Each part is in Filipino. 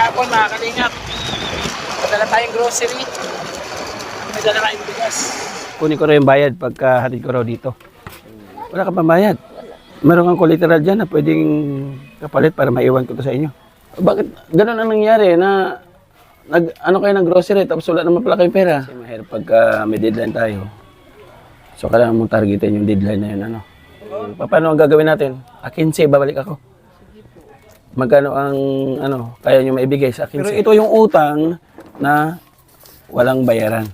hapon mga kalingap. Madala tayong grocery. May dala tayong bigas. Kunin ko rin yung bayad pagka hatid ko raw dito. Wala ka pang bayad. Meron kang collateral dyan na pwedeng kapalit para maiwan ko to sa inyo. Bakit ganun ang nangyari na ano kayo ng grocery tapos wala naman pala kayong pera? Kasi mahirap pagka may deadline tayo. So kailangan mong targetin yung deadline na yun. Ano? Paano ang gagawin natin? 15, babalik ako. Magkano ang kaya nyo maibigay sa 15? Pero ito yung utang na walang bayaran.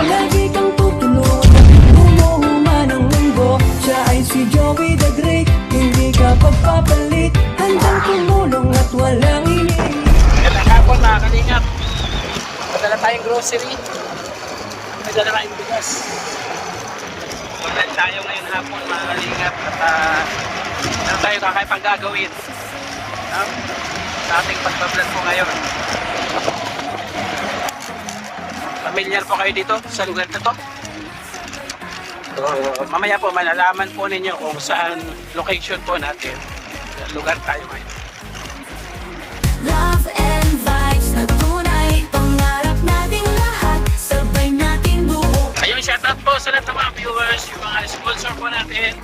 Lagi kang tutulog, umuhuman ng mundo. Siya ay si Joey the Great, hindi ka pagpapalit. Handang tumulong at walang iniisip. Magandang hapon mga kalingap. Madala tayong grocery. May dala tayong bigas. Magandang tayo ngayon hapon mga kalingap. At ano tayo kakaypang gagawin sa ating pagbablog po ngayon. Familiar po kayo dito sa lugar na to? So, mamaya po malalaman po ninyo kung saan location po natin. Lugar tayo ngayon. Love and vibes na tunay, pangarap nating lahat, sabay nating buo. Ayun, shoutout po sa lahat ng mga viewers, yung mga sponsor po natin.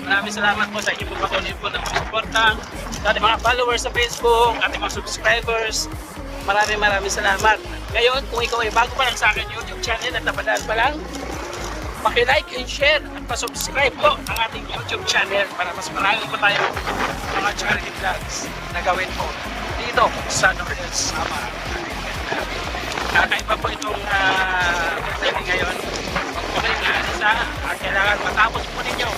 Maraming salamat po sa inyo po patuloy po ng suporta. Sa ating mga followers sa Facebook, ating mga subscribers. Maraming salamat. Ngayon, kung ikaw ay bago pa lang sa akin YouTube channel at napadaan pa lang, paki-like and share at pa-subscribe po ang ating YouTube channel para mas marami po tayo mga charity vlogs na gawin po dito sa Northwest Samar. Kakaiba po itong training ngayon. Huwag po kayong aalisa at kailangan matapos po ninyo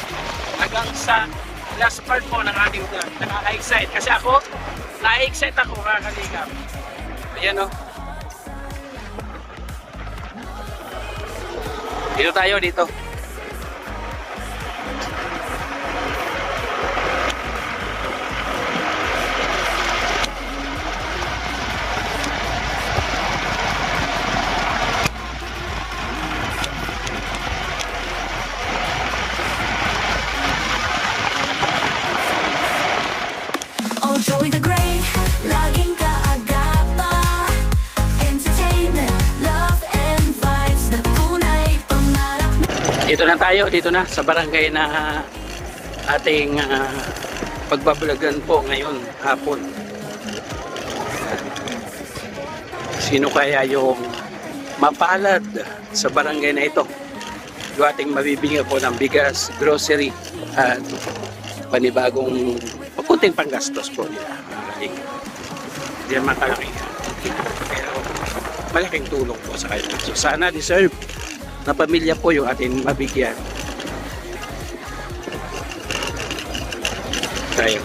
hanggang sa last part po ng ating vlog. Nakaka-excite kasi ako, na-excite ako mga kalingap. Ayan o. Dito tayo, dito. Oh, Joey the Great, laging kaagapa. Entertainment, love and vibes na tunay, pangarap. Dito na tayo, dito na sa barangay na ating pagbabalagan po ngayon hapon. Sino kaya yung mapalad sa barangay na ito? Yung ating mabibigyan po ng bigas, grocery at panibagong kunting panggastos po nila. Hindi naman kalaki. Pero malaking tulong po sa kanila. So sana deserve na pamilya po yung ating mabigyan. Tayo.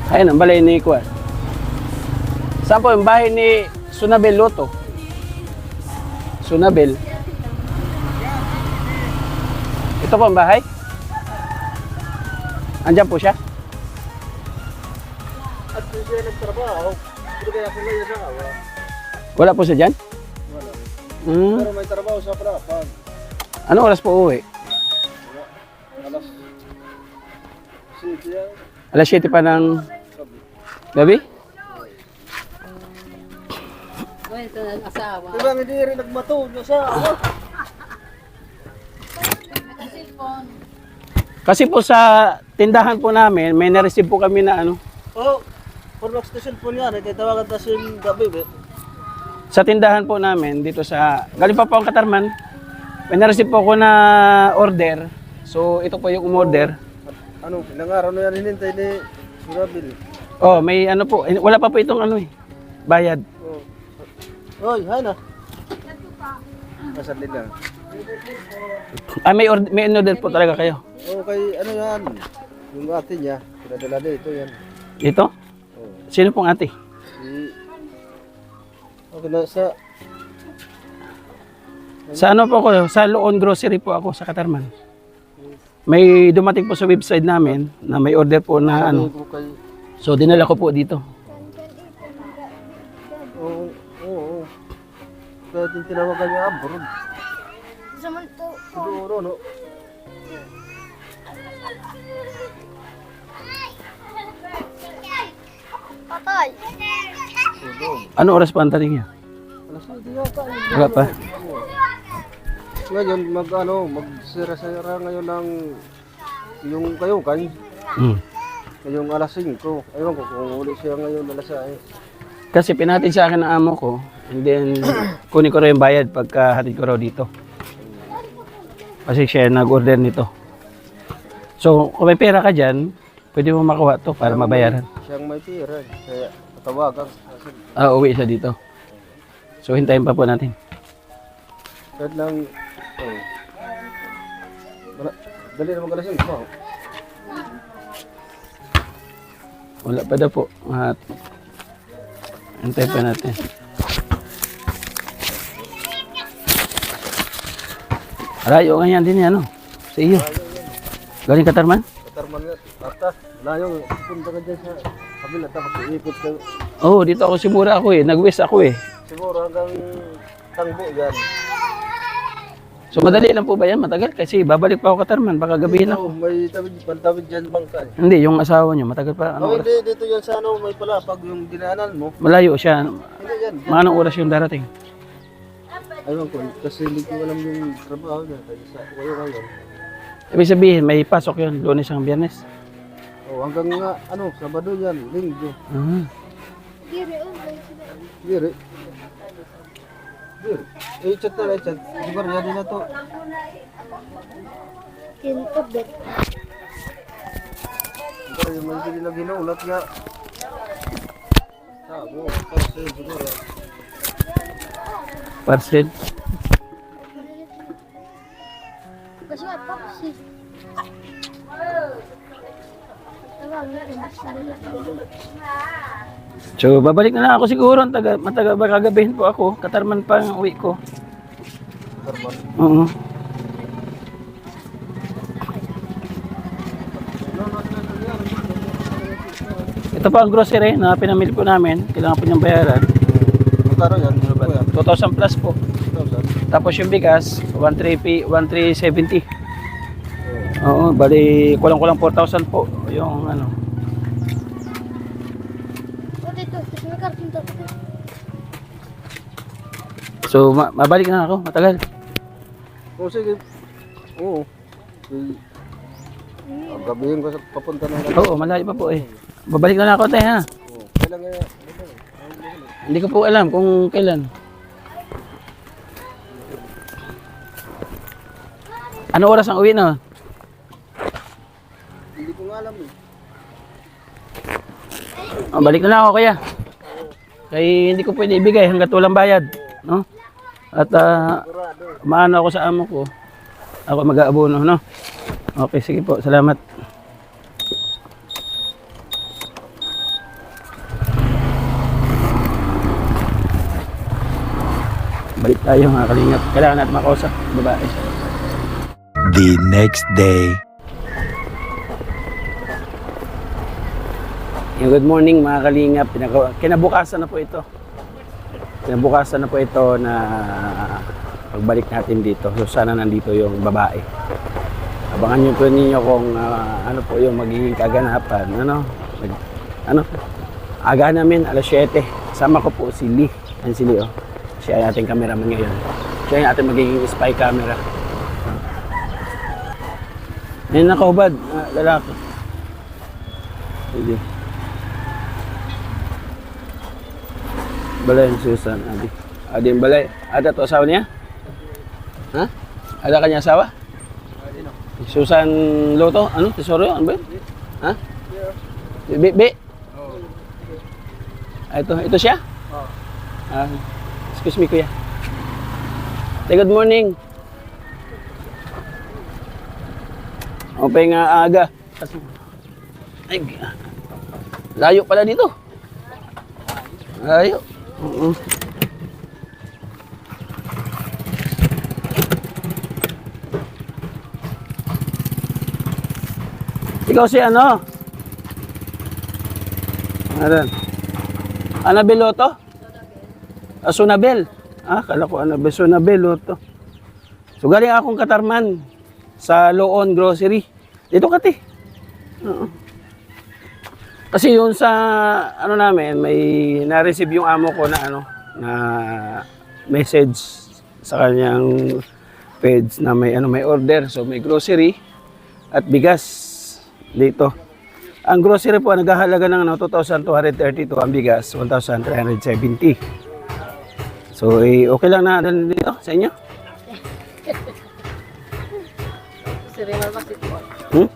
Ayun ang balay ni Kuan. Saan po yung bahay ni Sunabel Loto? Sunabel. Ito po ang bahay? Andyan po siya? At kung siya nagtrabaho, hindi kaya kung ngayon sa awa. Wala po siya dyan? Wala. Hmm. Pero may trabaho sa Prapan. Ano oras po uwi? Alas 7 yan. Alas 7 pa ng Sabi. gabi? Ito ng asawa. Diba hindi rin nagmatulog sa awa? Kasi po sa tindahan po namin, may na-receive po kami na Oo. Formax station po niya. Nagtatawagan na siya gabi. sa tindahan po namin dito sa galing pa po ang Katarman. May na-receive po ako na order. So ito po yung umorder. Ano, ilang araw na yan hinintay ni Surabil. Oh, may po. Wala pa po itong bayad. Oo. Hoy, hay na. Nasaan nila? May order po talaga kayo. Oo, kay ano yan. Yung ate niya. Pinadala dito yan. Ito? Oo. Sino pong ate? Okay na sa... Sa po ako? Sa Loon Grocery po ako sa Katarman. May dumating po sa website namin na may order po na Sabi ko kay... So dinala ko po dito. kaya din tinawagan niya abroad. Siguro, no? Patay. Ano oras pa ang taring niya? Alas 7 yata. Wala pa. Ngayon, magsira-sira ngayon ng yung kayukan. Hmm. Ngayong alas 5. Ewan ko kung uli siya ngayon alas 6. Kasi pinatin sa akin ng amo ko, and then kunin ko rin yung bayad pagka hatid ko raw dito. Kasi siya nag-order nito. So, kung may pera ka dyan, pwede mo makuha to para mabayaran. Siyang may pera. Kaya tawagan. Uwi siya dito. So, hintayin pa po natin. Kahit lang, dali naman alas 5. Wala pa daw po. At hintayin pa natin. Alayo nga yan din yan, no? Sa iyo. Galing Katarman? Katarman nga. Basta, layo. Punta ka dyan sa kabila. Tapos iikot ka. Oo, dito ako simura ako eh. Nag-west ako eh. Siguro hanggang tangbo yan. So madali lang po ba yan? Matagal? Kasi babalik pa ako Katarman. Baka gabihin ako. May pantawid dyan bangka. Hindi, yung asawa niyo. Matagal pa. Oh, Anong oras? hindi, dito yan sa ano, may palapag yung dinaanan mo. Malayo siya. Hindi yan. Mga anong oras yung darating? Ayun ko, kasi hindi ko alam yung trabaho niya. Kaya sa ngayon. Ibig sabihin, may pasok yun. Lunes hanggang Biyernes. Oh, hanggang nga, ano, Sabado yan, Linggo. Ah. Dire. Dire. Chat na, chat. Siguro yan din na to. Siguro yung mga hindi na ginulat nga. Sabo, kasi siguro. Parcel. Kasi apa sih? So, babalik na lang ako siguro. Matagal ba kagabihin po ako. Katarman pa ang uwi ko. Karman. Oo. Ito pa ang grocery na pinamili po namin. Kailangan po niyang bayaran. Magkano yan? Ano ba yan? 2,000 plus po. 2,000? Tapos yung bigas, 1,370. Oo, bali kulang-kulang 4,000 po. Yung ano. So, mabalik na ako. Matagal. Oo, sige. Oo. Gabihin ko sa papunta na lang. Oo, malayo pa po eh. Babalik na lang ako tayo ha. Oo. Kailan nga. Hindi ko po alam kung kailan. Ano oras ang uwi na? Hindi ko nga alam eh. Oh, balik na lang ako kaya. Kaya hindi ko pwede ibigay hanggat walang bayad. No? At maano ako sa amo ko. Ako mag-aabono, no? Okay, sige po. Salamat. Balik tayo mga kalingap. Kailangan natin makausap. Babae. The next day. Good morning mga kalingap. Kinabukasan na po ito. Kinabukasan na po ito na pagbalik natin dito. So sana nandito yung babae. Abangan nyo po ninyo kung ano po yung magiging kaganapan. Aga namin alas 7. Sama ko po si Lee. Yan si Lee, oh. Siya ay ating cameraman ngayon. Siya ay ating magiging spy camera. Yan nakahubad, lalaki. Sige. Balay ng Susan, Adi. Adi yung balay. Ada to asawa niya? Ha? Ada kanya asawa? Susan Loto? Ano? Tesoro? Ano ba yun? Ha? Bi? Ito siya? Excuse me, kuya. Say good morning. Okay nga aga. Ay, layo pala dito. Layo. Ikaw si ano? Ano? Annabel Loto? Sunabel. Kala ko ano, Beso na Belo to. So galing akong Katarman sa Loon Grocery. Dito kati. Oo. Kasi yun sa ano namin, may na-receive yung amo ko na ano, na message sa kanyang page na may ano, may order. So may grocery at bigas dito. Ang grocery po naghahalaga ng ano, 2,232, ang bigas 1,370. So okay lang na dito sa inyo? Sir, mamakit ko. Hmm?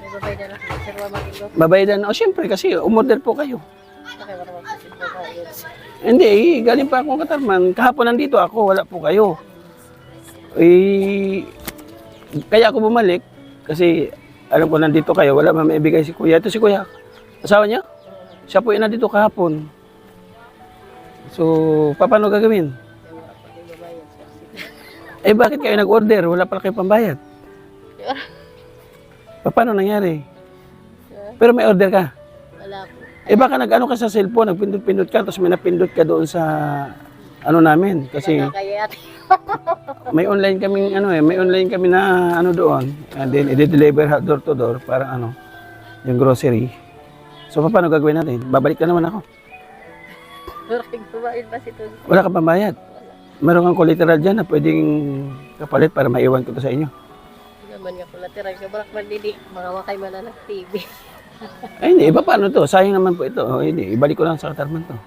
May babay na lang. Sir, mamakit ko. Babayadan. O syempre kasi umorder po kayo. Okay, para mamakit babayad. Hindi, galing pa akong Katarman. Kahapon nandito ako, wala po kayo. Kaya ako bumalik kasi alam ko nandito kayo, wala man maibigay si Kuya. Ito si Kuya, asawa niya? Siya po yung nandito kahapon. So, paano gagawin? Bakit kayo nag-order? Wala pala kayo pambayad. Paano nangyari? Pero may order ka? Wala po. Baka nag-ano ka sa cellphone, nagpindot-pindot ka, tapos may napindot ka doon sa ano namin. Kasi Kaya may online kaming ano may online kami na ano doon. And then i-deliver door to door para ano, yung grocery. So paano gagawin natin? Babalik ka naman ako. maraming babayad ba si Tony? Wala ka pambayad. Meron kang collateral dyan na pwedeng kapalit para maiwan ko to sa inyo. Hindi naman nga pala tirang ka. Barak man didi. Mga wakay man na ng TV. Ay hindi, iba paano to? Sayang naman po ito. Hindi, ibalik ko lang sa Katarman to.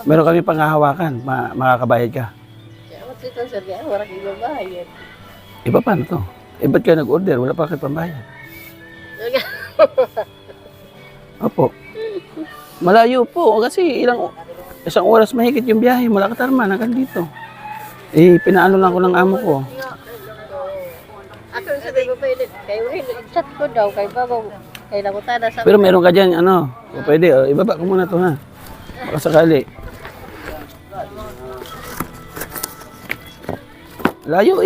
Meron kami panghahawakan, makakabayad ka. Kaya what's ito sir? Kaya warak ibabayad. Iba paano to? Ba't ka nag-order? Wala pa kayo pambayad. Opo. Malayo po kasi isang oras mahigit yung biyahe mula Katarman hanggang dito. Pinaano lang ko ng amo ko. Ako sa di babayad. Kaya chat ko daw. Kaya bago. Kaya nakutada sa... Pero meron ka dyan, ano, o pwede, ibaba ko muna to ha. Baka sakali. Layo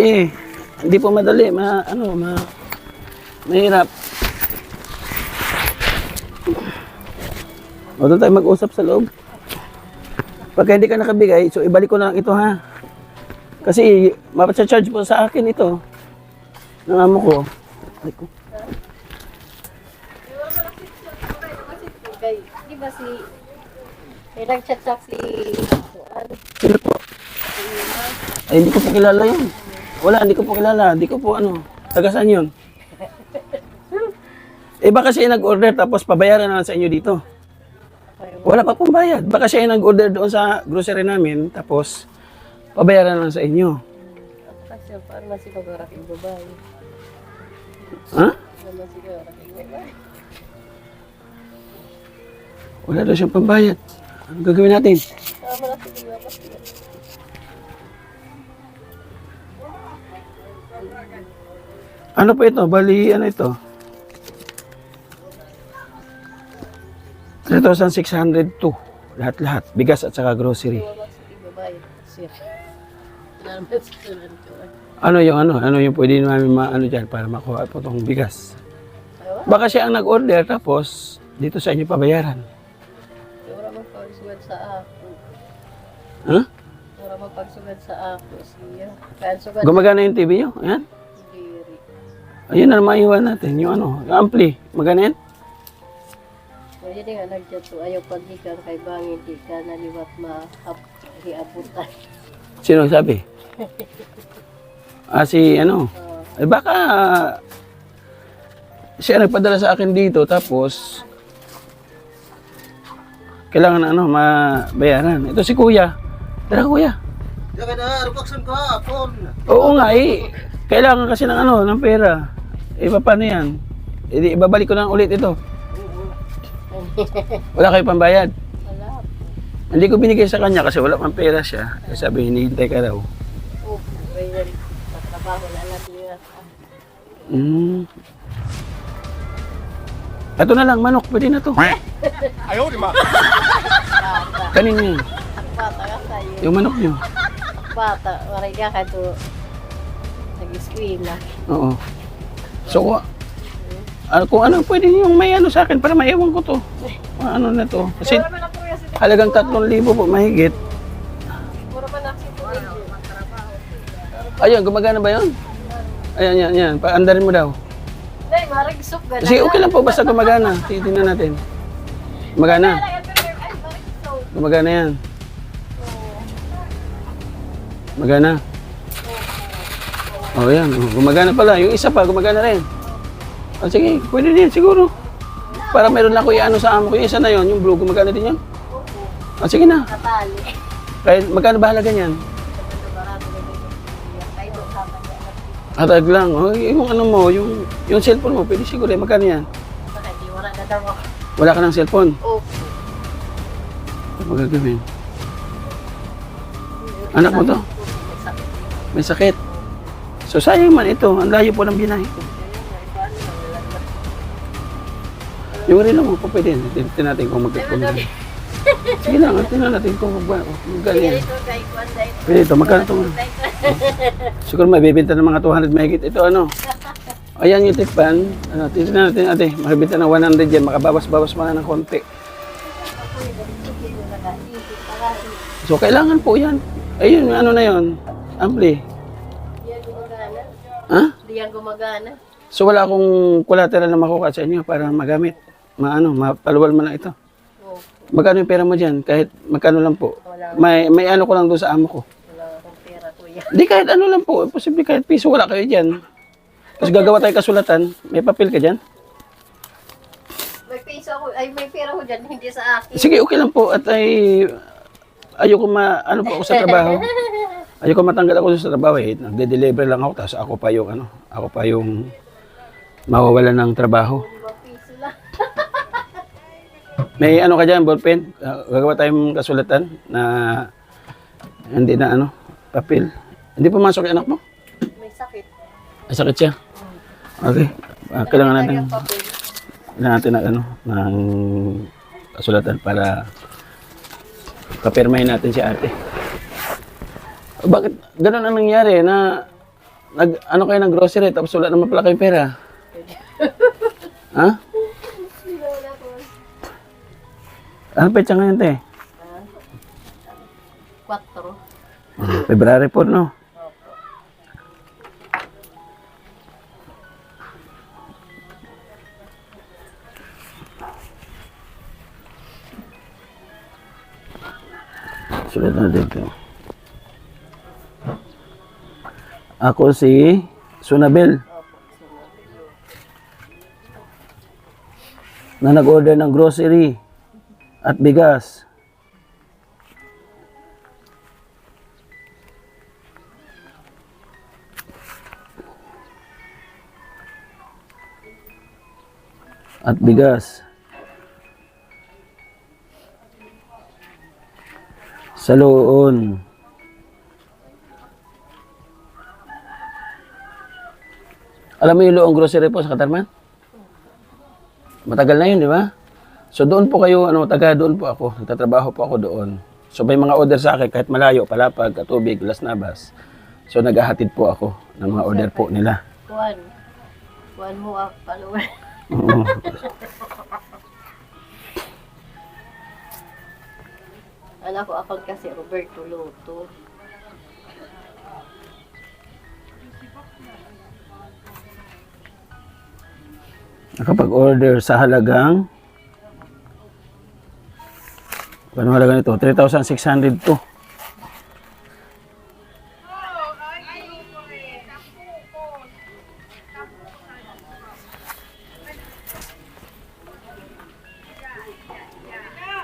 hindi po madali, mahirap. O doon tayo mag-usap sa loob. Pagka hindi ka nakabigay, so ibalik ko na lang ito ha. Kasi mapasa-charge po sa akin ito. Ng amo ko. Ay ko. Kay, di ba si... May nag-chat-chat si... Sino po? Ay, hindi ko po kilala yun. Wala, hindi ko po kilala. Hindi ko po taga saan yun? Baka siya nag-order tapos pabayaran na lang sa inyo dito. Wala pa pong bayad. Baka siya nag-order doon sa grocery namin tapos pabayaran na lang sa inyo. Kasi paano na si Pagaraking babae? Ha? Paano na si Pagaraking babae? Wala daw siyang pambayad. Ano gagawin natin? Tama na si Pagaraking babae. Ano po ito? Bali, ano ito? 3,602. Lahat-lahat. Bigas at saka grocery. Wala si babae. Sir. Wala naman si Tulan ko. Ano yung pwede namin dyan para makuha po itong bigas. Baka siya ang nag-order tapos dito sa inyo pabayaran. Wala mang pagsugad sa ako. Ha? Wala mang pagsugad sa ako. Siya. Kaya sugad Gumagana yung TV nyo? Ayan. diri. Ayun na maiwan natin. Yung ampli. Magana yan? Kaya di nga nagdyan to. Ayaw paghikan kay bangin. Di ka naliwat hiabutan. Sino sabi? Si baka siya nagpadala sa akin dito tapos kailangan mabayaran. Ito si Kuya. Tara Kuya. Diyan ka na, rupaksan ka, phone. Oo nga kailangan kasi ng pera. Paano yan? Ibabalik ko lang ulit ito. Wala kayo pambayad? Wala. Hindi ko binigay sa kanya kasi wala pang pera siya. Sabi, hinihintay ka raw. Oo. Kaya trabaho na alam niya. Ito na lang, manok. Pwede na to. Ayaw, di ma. Kanina yun. Bata ka sa'yo. Yung manok nyo. Bata. Maray ka ka to. Nag-eskwila. Oo. So, kung ano, pwede yung may sa akin para maiwan ko to. Ano na to. Kasi halagang 3,000 po mahigit. Mura man na Ayun, gumagana ba yun? Ayan, yan, yan. Paandarin mo daw. Ay, marigsok gana. Sige, okay lang po. Basta gumagana. Titignan natin. Gumagana. Ay, marigsok. Gumagana yan. Gumagana. Oh, yan. Oh, gumagana pala. Yung isa pa, gumagana rin. Oh, sige, pwede din siguro. Para meron lang ko i-ano sa amo ko. Yung isa na yun, yung blue, gumagana din yun. Oh, sige na. Katali. Kahit magkano ba halaga niyan? Hatag lang. Oh, yung ano mo, yung cellphone mo, pwede siguro. Magkano yan? Wala na daw ako. Wala ka ng cellphone? Opo. Ano magagawin? Anak mo to? May sakit. So sayang man ito. Ang layo po ng binahe ko. Yung rin mo po pwede. Tingnan natin kung magkakong. Sige lang, tingnan natin kung magkano yan. Pwede ito, magkano ito? Siguro may bibenta ng mga 200 mahigit. Ito ano? Ayan yung tikpan. Ano, tingnan natin ate. Makibenta ng 100 yan. Makabawas-bawas mga ng konti. So kailangan po yan. Ayun, ano na yun? Ampli. Diyan gumagana. Ha? Diyan gumagana. So wala akong collateral na makuha sa inyo para magamit. Mapaluwal man lang ito. Opo. Magkano yung pera mo dyan? Kahit magkano lang po. Wala. May ano ko lang doon sa amo ko. Wala akong pera, kuya. Di kahit ano lang po. Posible kahit piso wala kayo dyan. Tapos gagawa tayo kasulatan. May papel ka dyan? May piso ako, ay may pera ko dyan, hindi sa akin. Sige, okay lang po. At ayoko ano po ako sa trabaho. Ayoko matanggal ako sa trabaho eh. Nagde-deliver lang ako. Tapos ako pa yung mawawalan ng trabaho. 5 piso lang. May ano ka dyan, ballpen? Gagawa tayong kasulatan na hindi na papel. Hindi pumasok yung anak mo? May sakit. Ay, sakit siya? Okay. Kailangan natin, Kaya papel. ng kasulatan para papirmahin natin si ate. Bakit ganun ang nangyari na kayo ng grocery tapos wala naman pala kayong pera? Ha? Ano petsa ngayon, te? 4. February po, no? Sulat na dito. Ako si Sunabel. Na nag-order ng grocery at bigas. At bigas. Sa Loon. Alam mo yung Loon grocery po sa Katarman? Matagal na yun, di ba? So doon po kayo, doon po ako. Nagtatrabaho po ako doon. So may mga order sa akin kahit malayo, Palapag, Katubig, Las Navas. So naghahatid po ako ng mga order po nila. One mo up, follower. Oo. Anak ko akong kasi Roberto Loto. Nakapag-order sa halagang ano halaga nito? 3,600 to.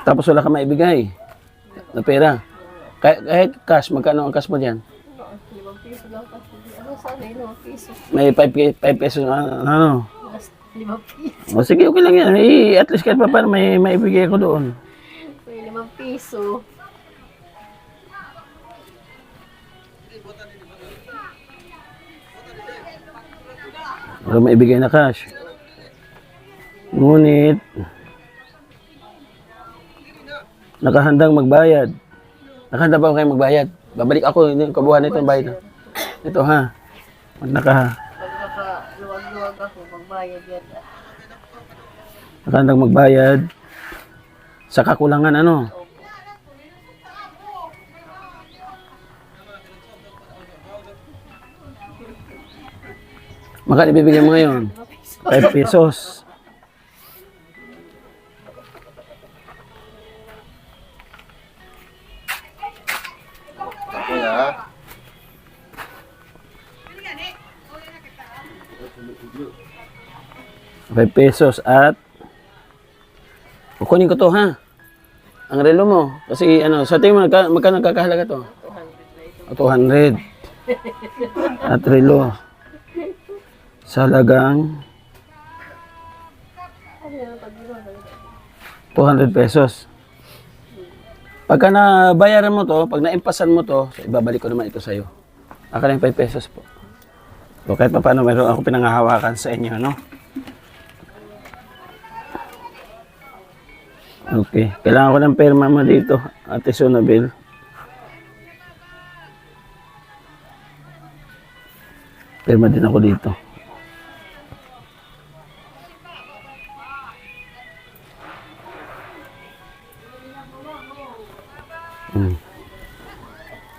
Tapos wala ka maibigay na pera. Kahit cash, magkano ang cash mo dyan? 5 piso lang kasi. Ano sana yun, 5 piso. May 5 pesos, ano? Last 5 piso. O sige, okay lang yan. At least kahit pa paano may maibigay ako doon. May 5 piso. Wala maibigay na cash. Ngunit, nakahandang magbayad. Nakahanda ba kayo magbayad? Babalik ako, yung kabuhan nito ang bayad. Ito ha. Pag nakaluwag-luwag ako, magbayad yan. Nakahandang magbayad. Sa kakulangan ano? Magkano ibibigay mo ngayon? 5 pesos. Kuya. 5 pesos at kukunin ko to ha. Ang relo mo. Kasi ano, sa tingin mo, magkano nagkakahalaga to? 200. At relo. Sa halagang 200 pesos. Pagka nabayaran mo to, pag naimpasan mo to, so ibabalik ko naman ito sa'yo. Akala yung 5 pesos po. So kahit pa paano, meron ako pinanghahawakan sa inyo, no? Okay. Kailangan ko ng perma mo dito, Ate Sonabel. Perma din ako dito.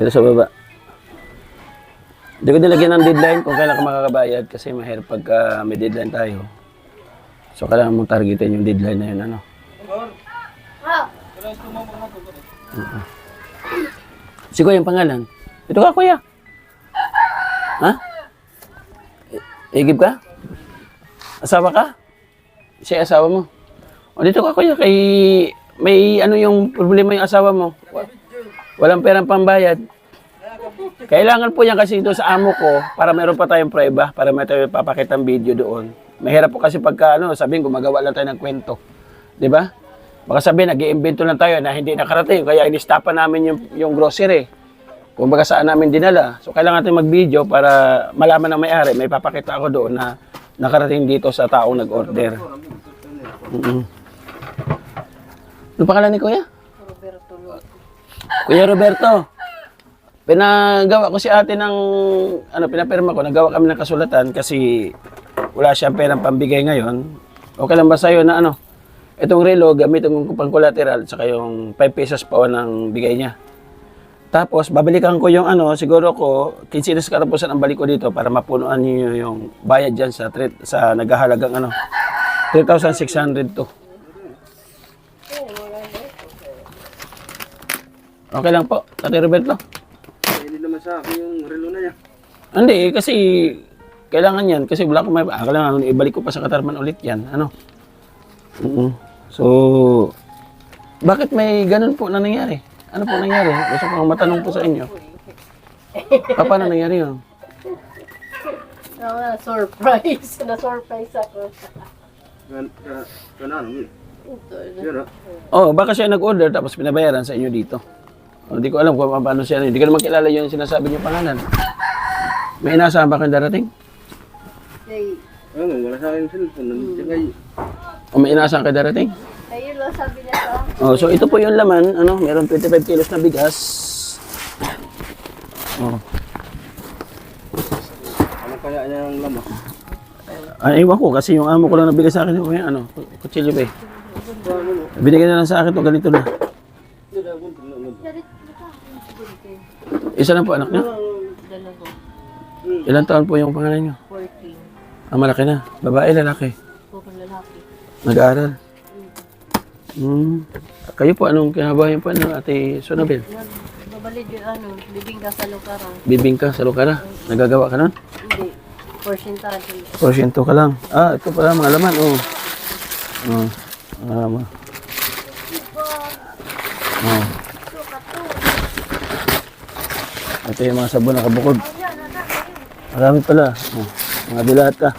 Ito sa baba. Hindi ko nilagyan ng deadline kung kailan ka makakabayad kasi mahirap pagka may deadline tayo. So kailangan mong targetin yung deadline na yun, ano? Si Kuya yung pangalan. Ito ka, Kuya. Ha? Igib ka? Asawa ka? Siya asawa mo. O dito ka, Kuya, kay may ano yung problema yung asawa mo. Walang perang pambayad. Kailangan po yan kasi ito sa amo ko para meron pa tayong prueba, para may tayo papakitang video doon. Mahirap po kasi pagka ano, sabihin gumagawa lang tayo ng kwento. 'Di ba? Baka sabihin nag-iimbento lang tayo na hindi nakarating kaya inistapan namin yung grocery. Kung baga saan namin dinala. So kailangan natin mag-video para malaman ng may-ari, may papakita ako doon na nakarating dito sa taong nag-order. Ano pangalan ni Kuya? Roberto Lopez. Kuya Roberto, pinagawa ko si ate ng, pinapirma ko, nagawa kami ng kasulatan kasi wala siyang perang pambigay ngayon. Okay lang ba sa'yo na itong relo, gamitin ko pang collateral, saka yung 5 pesos pa ng bigay niya. Tapos, babalikan ko yung siguro ko, 15 karapusan ang balik ko dito para mapunuan niyo yung bayad dyan sa naghahalagang 3,600 to. Okay lang po, Tate Roberto. Hindi naman sa akin yung relo na niya. Hindi, kasi kailangan yan. Kasi wala ko kailangan ibalik ko pa sa Katarman ulit yan. So, bakit may ganun po na nangyari? Ano po nangyari? Gusto ko matanong po sa inyo. Paano nangyari yun? Surprise. Na-surprise ako. Ano? Ito. Yun, Oh, baka siya nag-order tapos pinabayaran sa inyo dito. Hindi ko alam kung paano siya. Hindi ko naman kilala yung sinasabi niyo pangalan. May inaasahan ba kayong darating? Hey, wala sa akin yung cellphone. Nandiyan kayo. O may inaasahan kayo darating? ayun lang sabi niya sa akin. Oh, so ito po yung laman. Meron 25 kilos na bigas. Oh. Ano kaya niya ang lamas? Ay, iwan ko kasi yung amo ko lang nabigay sa akin yung kutsilyo ba eh. Binigyan na lang sa akin to ganito na. Isa lang po anak niya. Dalawa. Ilan taon po yung pangalan niyo? 14. Ah, malaki na. Babae, lalaki. Puro lalaki. Nag-aaral. Kayo po, anong kinabayan po Ate Sonabel? Babalid yung bibingka sa lukarang. Bibingka sa Lucara. Nagagawa ka nun? Hindi. Porsyentahe. Porsyento ka lang. Ah, ito pala mga laman. Oh. Ito yung mga sabon na kabukod. Marami pala. Mga dilata.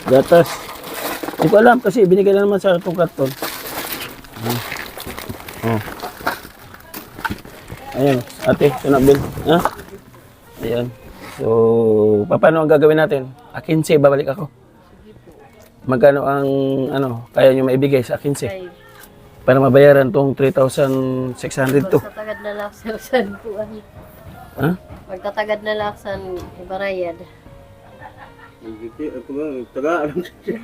Gatas. Hindi ko alam kasi binigay na naman sa itong karton. Ayan, Ate Sonabel. Ha? Ayan. So, paano ang gagawin natin? 15, babalik ako. Magkano ang kaya nyo maibigay sa 15? Para mabayaran tong 3,600 to. Sa tagad na laksan po. Ha? Magtatagad na laksan, ibarayad. Ako ba? Taga-alam siya.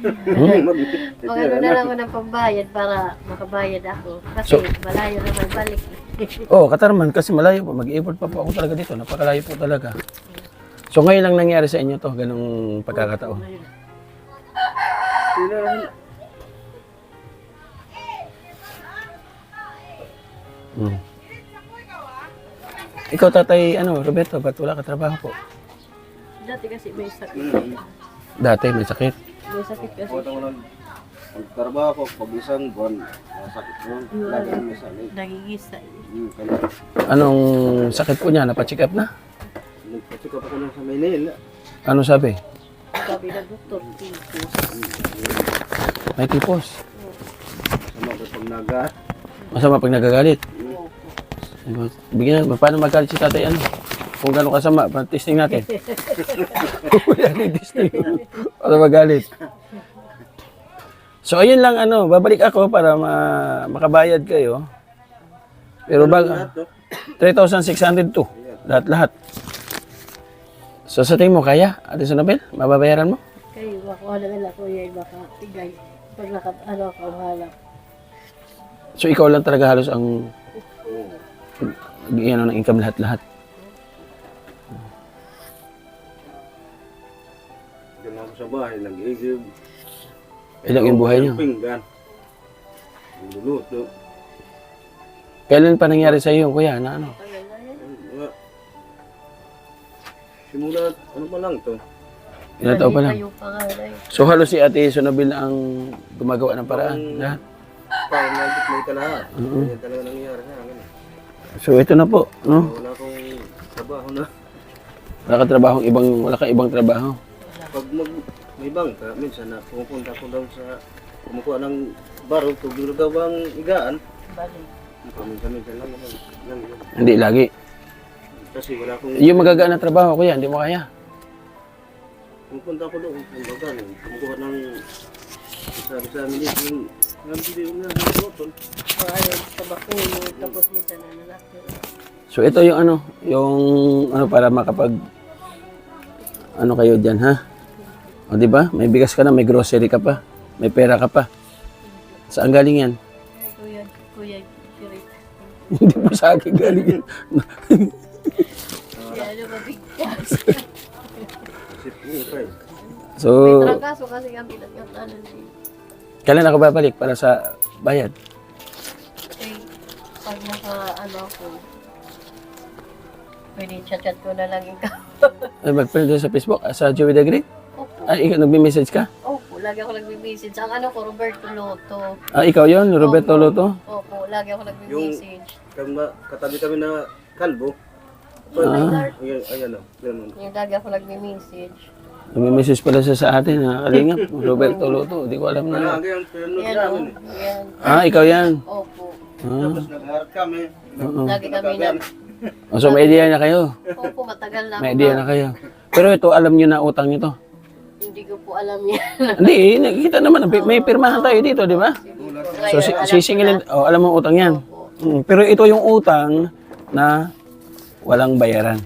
Magano na lang ako ng pambayad para makabayad ako. Kasi So- malayo naman balik. Oh, Katarman, kasi malayo po. Mag-i-effort pa po ako talaga dito. Napakalayo po talaga. So ngayon lang nangyari sa inyo to, ganung pagkakataon. Hmm. Ikaw tatay, Roberto, ba't wala ka trabaho po? Dati kasi may sakit. Dati may sakit. May sakit kasi. Ang trabaho ko, pag isang buwan, masakit yun. Lagi may sakit. Nagigisa. Kaya Anong sakit po niya? Napacheck up na? nagpacheck up ako lang sa Maynila. Ano sabi? Sabi ng doktor, tipos. May tipos. Sama ko pag nagat. Masama pag nagagalit. Bigyan na, paano magalit si tatay Kung gano'ng kasama, testing natin. Testing. Para magalit. So ayun lang babalik ako para makabayad kayo. Pero Lahat, no? 3,602. Lahat. So sa tingin mo kaya, Ate Sonabel? Mababayaran mo? Kayo, makuha na nila kuya, baka tigay. Pag ako halap. So ikaw lang talaga halos ang ng income lahat. Diyan ako sa bahay, nag-igib. Ilang yung buhay niyo? Pinggan. Luluto. Kailan pa nangyari sa iyo, kuya, na Mga simula, pa lang to? Ilang taon pa lang? Kayo pangalay. So halos si Ate Sonabel ang gumagawa ng paraan. Lahat. Parang nagit may kalahat. Yan talaga nangyayari sa akin. So ito na po, no? Wala akong trabaho na. Wala kang ibang trabaho. Pag may bangka, minsan na pumupunta ko daw sa kumukuha ng baro, tubig daw bang igaan. Balik. Minsan lang. Hindi lagi. Kasi wala akong Yung magagaan na trabaho, kuya, hindi mo kaya. pumupunta ko doon. Kumukuha ng sabi sa amin yung nabili na ng botol. Sa bakulo, tapos minsan na lalaki. So ito yung para makapag kayo diyan, ha? O di ba? May bigas ka na, may grocery ka pa, may pera ka pa. Saan galing yan? Kuya, Kirit. Hindi po sa akin galing yan. Kaya mabigkas. Isip ko, okay. So, May trangkaso kasi kami nagkatanan din. kailan ako babalik para sa bayad? Okay, pag ako, pwede chat ko na lang ikaw. Ay, mag-friend doon sa Facebook, sa Joey the Great? Opo. Ay, ikaw nagme-message ka? Opo, lagi ako nagme-message. Ang ko, Roberto Loto. Ikaw yon, Roberto Loto? Opo, lagi ako nagme-message. Katabi kami na kalbo. Ayan o. Yung lagi ako nagme-message. Nagme-message pala siya sa atin, ha? Kalingap, Roberto Loto. Di ko alam na. Lagi ang pinunod Yan namin. Yan. Ikaw yan. Opo. Tapos nag-harap kami. Lagi kami na. So, may idea na kayo. Opo, matagal na May ako. idea na kayo. Pero ito, alam nyo na utang nyo to. Hindi ko po alam yan. Hindi, nakikita naman. May pirmahan tayo dito, di ba? So, sisingilin. Alam mo utang yan. Pero ito yung utang na walang bayaran.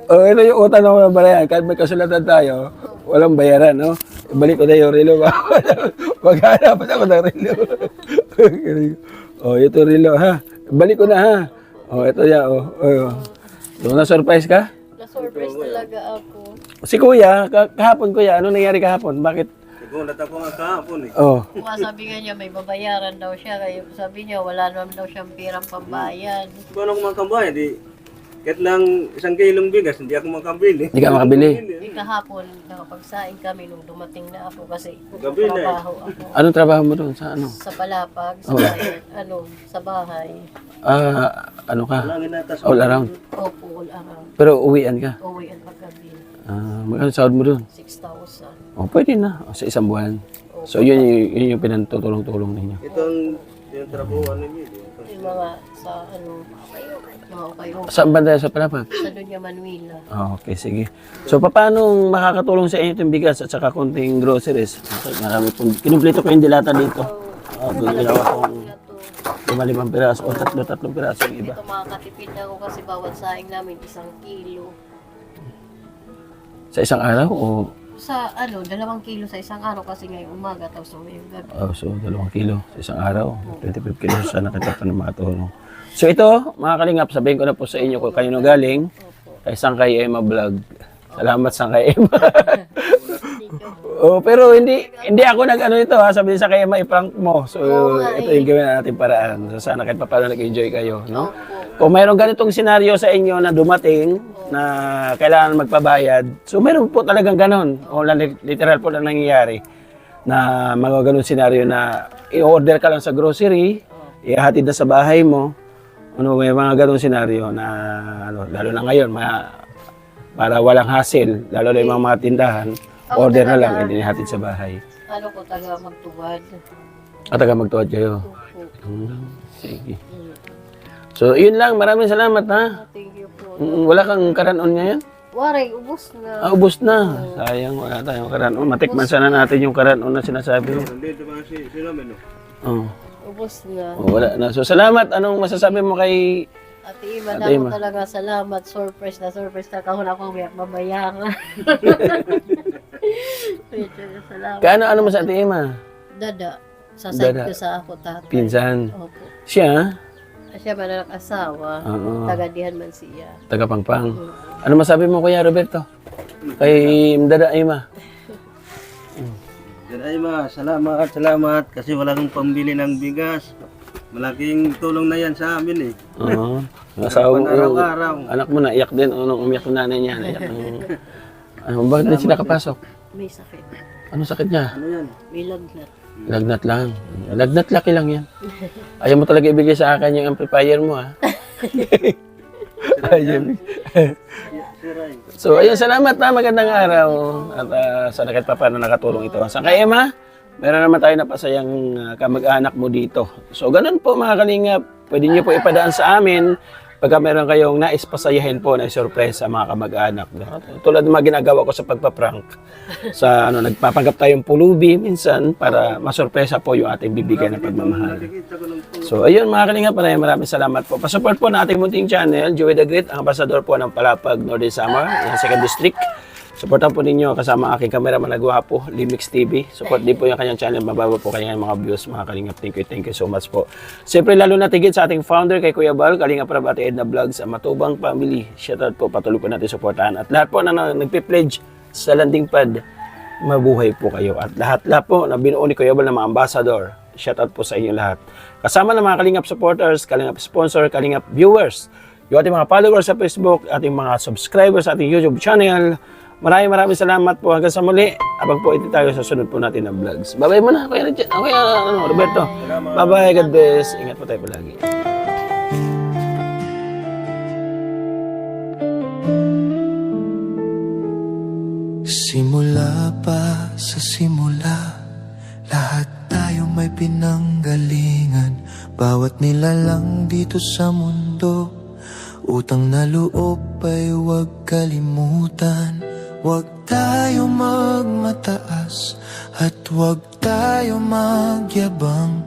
Ito yung utang na walang bayaran. Kahit may kasulatan tayo, walang bayaran, no? Balik ko na yung relo ba? Maghahanapan ako ng relo. Ito relo, ha? Balik ko na, ha? Ito yan, na-surprise ka? Na-surprise talaga ako. Si Kuya, kahapon Kuya, ano nangyari kahapon? Bakit? Nagulat ako nga kahapon eh. Sabi nga niya may babayaran daw siya. Kaya sabi niya wala naman daw siyang pirang pambayad. Paano ako makambay? Kahit lang 1 kilong bigas, hindi ako makabili. Hindi ka makabili. Kahapon, nakapagsaing kami nung dumating na ako kasi Gabi na eh. trabaho ako. Anong trabaho mo doon? Sa ano? Sa palapag, sa bahay, sa bahay. Ano ka? Langin natas. All around. Opo, all around. Pero uwian ka? Uwi at paggabi. Magkano sahod mo doon? 6,000. Pwede na. Sa isang buwan. So, yun yung pinantutulong-tulong ninyo. Itong trabaho ninyo. Yung mga sa mga kayo. Saan banda sa palapag? Sa Dunya Manuela. Okay, sige. So, paano makakatulong sa inyo itong bigas at saka konting groceries? Marami pong, kinumpleto ko yung dilata dito. Ginawa kong 5 piraso o 3 piraso yung iba. Ito makakatipid na ako kasi bawat saing namin 1 kilo. Sa isang araw o Sa 2 kilo sa isang araw kasi ngayong umaga tapos ngayong gabi. Oh, so 2 kilo sa isang araw. 25 kilos sana kita pa na makatulong. So ito, mga kalingap, sabihin ko na po sa inyo kung kanino galing. Kay Sangkay Emma Vlog. Salamat Sangkay Emma. Oh, pero hindi ako nag-ano ito ha. Sabi sa kay Emma, i-prank mo. So ito yung gawin natin paraan. So sana kahit paano nag-enjoy kayo, no? Kung mayroong ganitong senaryo sa inyo na dumating na kailangan magpabayad, so mayroon po talagang ganon. O literal po na nangyayari na mga ganon senaryo na i-order ka lang sa grocery, ihatid na sa bahay mo. Ano, may mga ganong senaryo na lalo na ngayon, para walang hassle, lalo na yung mga tindahan, order na lang, hindi hatid sa bahay. Ko taga magtuwad. At taga magtuwad kayo. Opo. Sige. So, yun lang. Maraming salamat, ha? Thank you po. Wala kang karanon ngayon? Waray, ubos na. Ubus na. Sayang, wala tayong karanon. Matikman sana natin yung karanon na sinasabi mo. Nandito ba si namin, no? Ubos na. Wala na. So, salamat. Anong masasabi mo kay... Ate Ima, Ate Ima. ako talaga salamat. Surprise na kahon ako umiyak mabayangan. Salamat. Ano mo sa Ate Emma? Dada. Sa side Dada. ko sa ako tatay. Pinsan. Opo. Siya, Siya man ang asawa. Oo. Tagadihan man siya. taga Pangpang. Ano masabi mo, Kuya Roberto? Kay Dada Emma? Ay ma, salamat kasi walang pambili ng bigas. Malaking tulong na yan sa amin eh. Oo. Asawa mo, Araw-araw. anak mo naiyak din. Nung umiyak yung nanay niya, naiyak ng... bakit din sila kapasok? May sakit. Ano sakit niya? Ano yan? May lagnat. Lagnat lang. Lagnat laki lang yan. Ayaw mo talaga ibigay sa akin yung amplifier mo, ha? Ayaw. So, ayun, salamat na. Magandang araw. At sana kahit pa paano nakatulong ito. Sa kay Emma, meron naman tayo napasayang kamag-anak mo dito. So, ganun po mga kalingap. Pwede nyo po ipadaan sa amin pagka meron kayong nais pasayahin po na sorpresa mga kamag-anak. Tulad ng mga ginagawa ko sa pagpa-prank. Sa nagpapanggap tayong pulubi minsan para masorpresa po yung ating bibigyan ng pagmamahal. So, ayun mga kalingap, maraming salamat po. Pasupport po na ating munting channel, Joey the Great, ang ambasador po ng Palapag, Northern Samar, ng 2nd District. Supportan po ninyo kasama ang aking kameraman na gwapo, Limix TV. Support din po yung kanyang channel, mababa po kanyang mga views, mga kalingap. Thank you so much po. Siyempre, lalo na tigit sa ating founder kay Kuya Bal, Kalingap Rab at Edna Vlogs, ang Matubang Family. Shoutout po, patuloy po natin supportahan. At lahat po na nagpi-pledge sa landing pad, mabuhay po kayo. At lahat po na binuo ni Kuya Bal ng mga ambassador, shoutout po sa inyo lahat. Kasama ng mga Kalingap supporters, Kalingap sponsor, Kalingap viewers, yung ating mga followers sa Facebook, ating mga subscribers sa ating YouTube channel. Maraming salamat po. Hanggang sa muli. Abang po ito tayo sa sunod po natin na vlogs. Bye-bye muna. Kuya Roberto. Bye-bye. God bless. Ingat po tayo palagi. Simula pa sa simula, lahat tayo may pinanggalingan. Bawat nilalang dito sa mundo, utang na loob ay huwag kalimutan. Huwag tayo magmataas at huwag tayo magyabang.